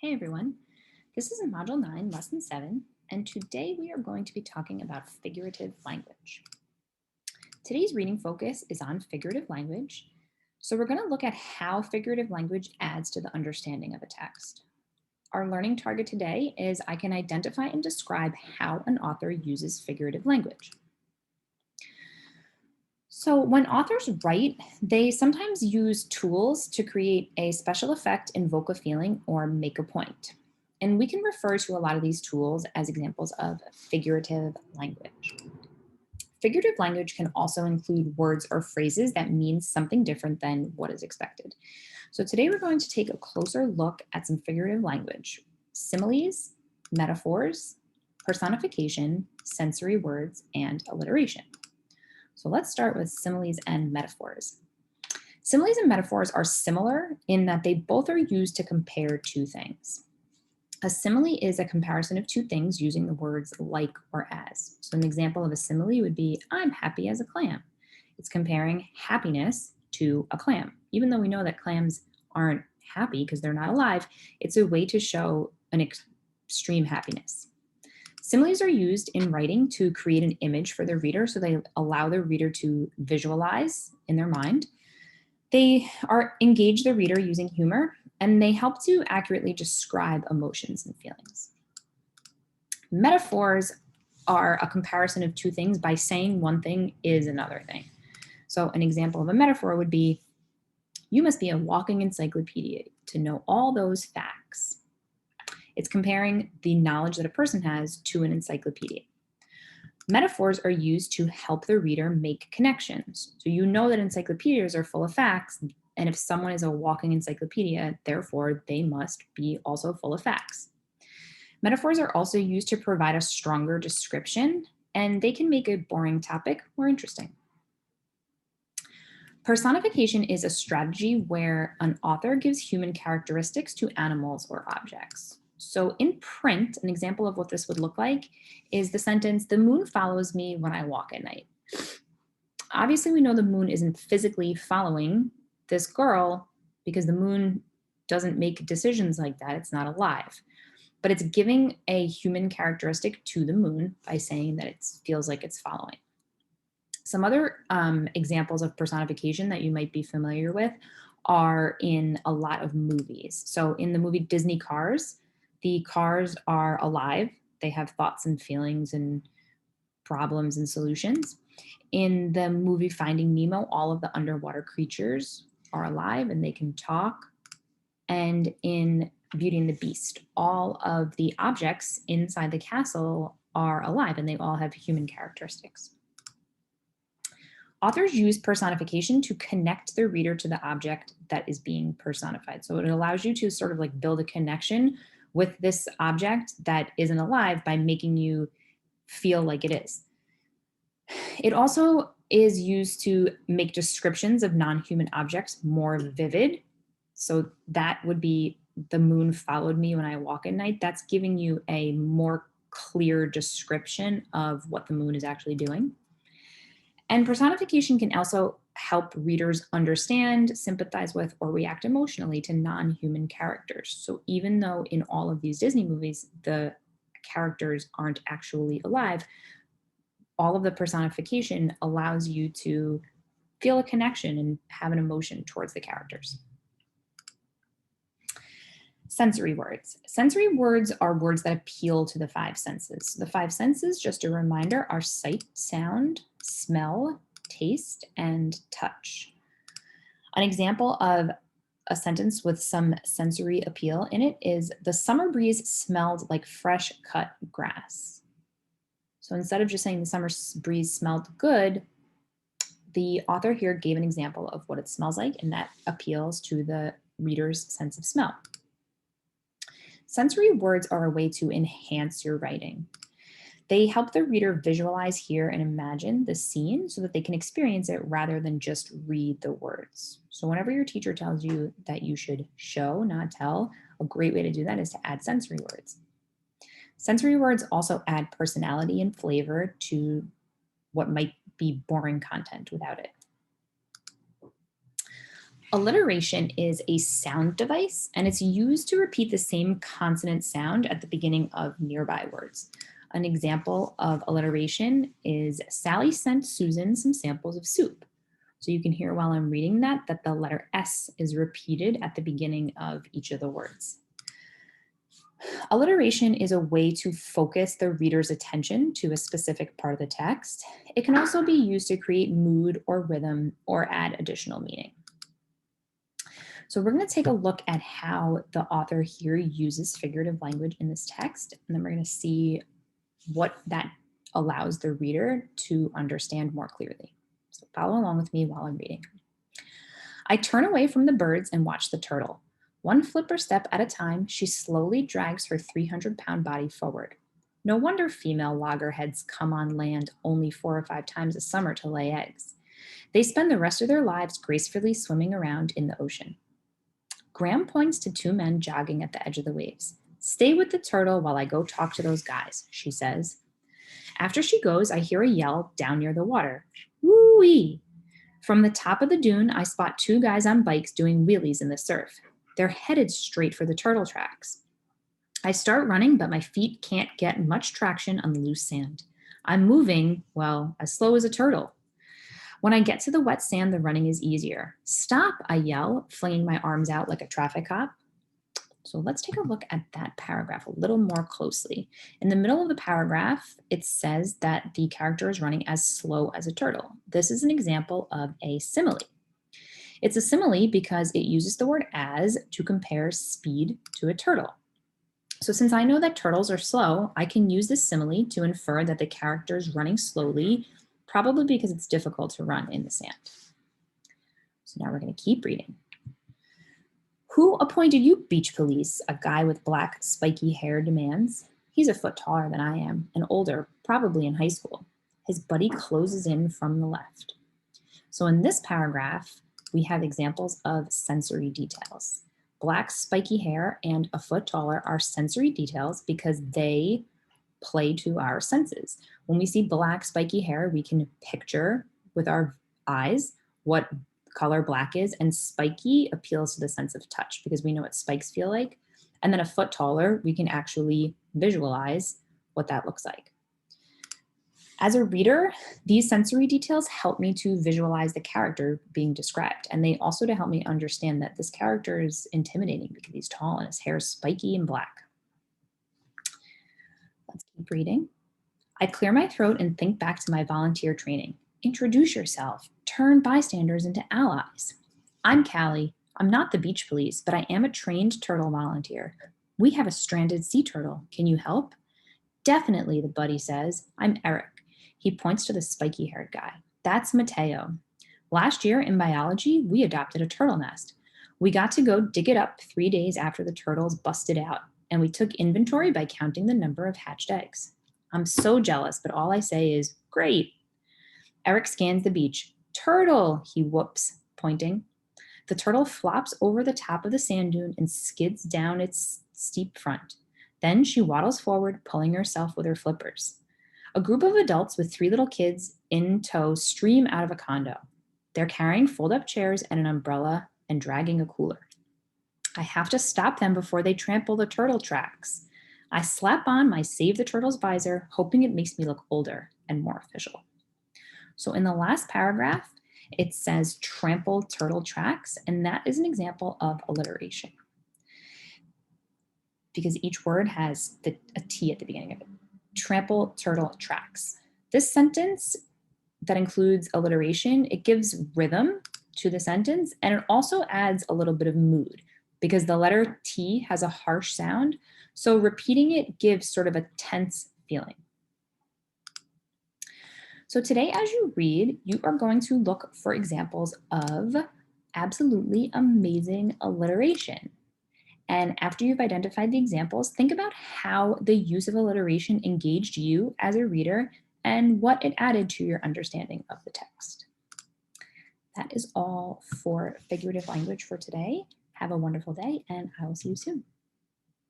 Hey everyone, this is in Module 9, Lesson 7, and today we are going to be talking about figurative language. Today's reading focus is on figurative language, so we're going to look at how figurative language adds to the understanding of a text. Our learning target today is I can identify and describe how an author uses figurative language. So when authors write, they sometimes use tools to create a special effect, invoke a feeling, or make a point. And we can refer to a lot of these tools as examples of figurative language. Figurative language can also include words or phrases that mean something different than what is expected. So today we're going to take a closer look at some figurative language: similes, metaphors, personification, sensory words, and alliteration. So let's start with similes and metaphors. Similes and metaphors are similar in that they both are used to compare two things. A simile is a comparison of two things using the words like or as. So an example of a simile would be, I'm happy as a clam. It's comparing happiness to a clam. Even though we know that clams aren't happy because they're not alive, it's a way to show an extreme happiness. Similes are used in writing to create an image for the reader, so they allow the reader to visualize in their mind. They engage the reader using humor, and they help to accurately describe emotions and feelings. Metaphors are a comparison of two things by saying one thing is another thing. So an example of a metaphor would be, you must be a walking encyclopedia to know all those facts. It's comparing the knowledge that a person has to an encyclopedia. Metaphors are used to help the reader make connections. So you know that encyclopedias are full of facts, and if someone is a walking encyclopedia, therefore they must be also full of facts. Metaphors are also used to provide a stronger description, and they can make a boring topic more interesting. Personification is a strategy where an author gives human characteristics to animals or objects. So in print, an example of what this would look like is the sentence, the moon follows me when I walk at night. Obviously, we know the moon isn't physically following this girl because the moon doesn't make decisions like that. It's not alive. But it's giving a human characteristic to the moon by saying that it feels like it's following. Some other examples of personification that you might be familiar with are in a lot of movies. So in the movie Disney Cars, the cars are alive. They have thoughts and feelings and problems and solutions. In the movie Finding Nemo, all of the underwater creatures are alive and they can talk. And in Beauty and the Beast, all of the objects inside the castle are alive and they all have human characteristics. Authors use personification to connect the reader to the object that is being personified. So it allows you to sort of like build a connection with this object that isn't alive by making you feel like it is. It also is used to make descriptions of non-human objects more vivid. So that would be the moon followed me when I walk at night. That's giving you a more clear description of what the moon is actually doing. And personification can also help readers understand, sympathize with, or react emotionally to non-human characters. So even though in all of these Disney movies, the characters aren't actually alive, all of the personification allows you to feel a connection and have an emotion towards the characters. Sensory words. Sensory words are words that appeal to the five senses. The five senses, just a reminder, are sight, sound, smell, taste, and touch. An example of a sentence with some sensory appeal in it is, the summer breeze smelled like fresh cut grass. So instead of just saying the summer breeze smelled good, the author here gave an example of what it smells like, and that appeals to the reader's sense of smell. Sensory words are a way to enhance your writing. They help the reader visualize, hear, and imagine the scene so that they can experience it rather than just read the words. So whenever your teacher tells you that you should show, not tell, a great way to do that is to add sensory words. Sensory words also add personality and flavor to what might be boring content without it. Alliteration is a sound device, and it's used to repeat the same consonant sound at the beginning of nearby words. An example of alliteration is Sally sent Susan some samples of soup. So you can hear while I'm reading that the letter S is repeated at the beginning of each of the words. Alliteration is a way to focus the reader's attention to a specific part of the text. It can also be used to create mood or rhythm or add additional meaning. So we're going to take a look at how the author here uses figurative language in this text, and then we're going to see what that allows the reader to understand more clearly. So follow along with me while I'm reading. I turn away from the birds and watch the turtle. One flipper step at a time, she slowly drags her 300-pound body forward. No wonder female loggerheads come on land only 4 or 5 times a summer to lay eggs. They spend the rest of their lives gracefully swimming around in the ocean. Graham points to 2 men jogging at the edge of the waves. Stay with the turtle while I go talk to those guys, she says. After she goes, I hear a yell down near the water. Woo-wee! From the top of the dune, I spot 2 guys on bikes doing wheelies in the surf. They're headed straight for the turtle tracks. I start running, but my feet can't get much traction on the loose sand. I'm moving, well, as slow as a turtle. When I get to the wet sand, the running is easier. Stop, I yell, flinging my arms out like a traffic cop. So let's take a look at that paragraph a little more closely. In the middle of the paragraph, it says that the character is running as slow as a turtle. This is an example of a simile. It's a simile because it uses the word as to compare speed to a turtle. So since I know that turtles are slow, I can use this simile to infer that the character is running slowly, probably because it's difficult to run in the sand. So now we're going to keep reading. Who appointed you beach police? A guy with black, spiky hair demands. He's a foot taller than I am and older, probably in high school. His buddy closes in from the left. So in this paragraph, we have examples of sensory details. Black, spiky hair and a foot taller are sensory details because they play to our senses. When we see black, spiky hair, we can picture with our eyes what color black is, and spiky appeals to the sense of touch because we know what spikes feel like. And then a foot taller, we can actually visualize what that looks like. As a reader, these sensory details help me to visualize the character being described, and they also to help me understand that this character is intimidating because he's tall and his hair is spiky and black. Let's keep reading. I clear my throat and think back to my volunteer training. Introduce yourself. Turn bystanders into allies. I'm Callie. I'm not the beach police, but I am a trained turtle volunteer. We have a stranded sea turtle. Can you help? Definitely, the buddy says. I'm Eric. He points to the spiky-haired guy. That's Mateo. Last year in biology, we adopted a turtle nest. We got to go dig it up 3 days after the turtles busted out, and we took inventory by counting the number of hatched eggs. I'm so jealous, but all I say is, great. Eric scans the beach. Turtle, he whoops, pointing. The turtle flops over the top of the sand dune and skids down its steep front. Then she waddles forward, pulling herself with her flippers. A group of adults with 3 little kids in tow stream out of a condo. They're carrying fold-up chairs and an umbrella and dragging a cooler. I have to stop them before they trample the turtle tracks. I slap on my Save the Turtles visor, hoping it makes me look older and more official. So in the last paragraph, it says trample turtle tracks, and that is an example of alliteration because each word has a T at the beginning of it. Trample turtle tracks. This sentence that includes alliteration, it gives rhythm to the sentence, and it also adds a little bit of mood because the letter T has a harsh sound, so repeating it gives sort of a tense feeling. So today, as you read, you are going to look for examples of absolutely amazing alliteration. And after you've identified the examples, think about how the use of alliteration engaged you as a reader and what it added to your understanding of the text. That is all for figurative language for today. Have a wonderful day, and I will see you soon.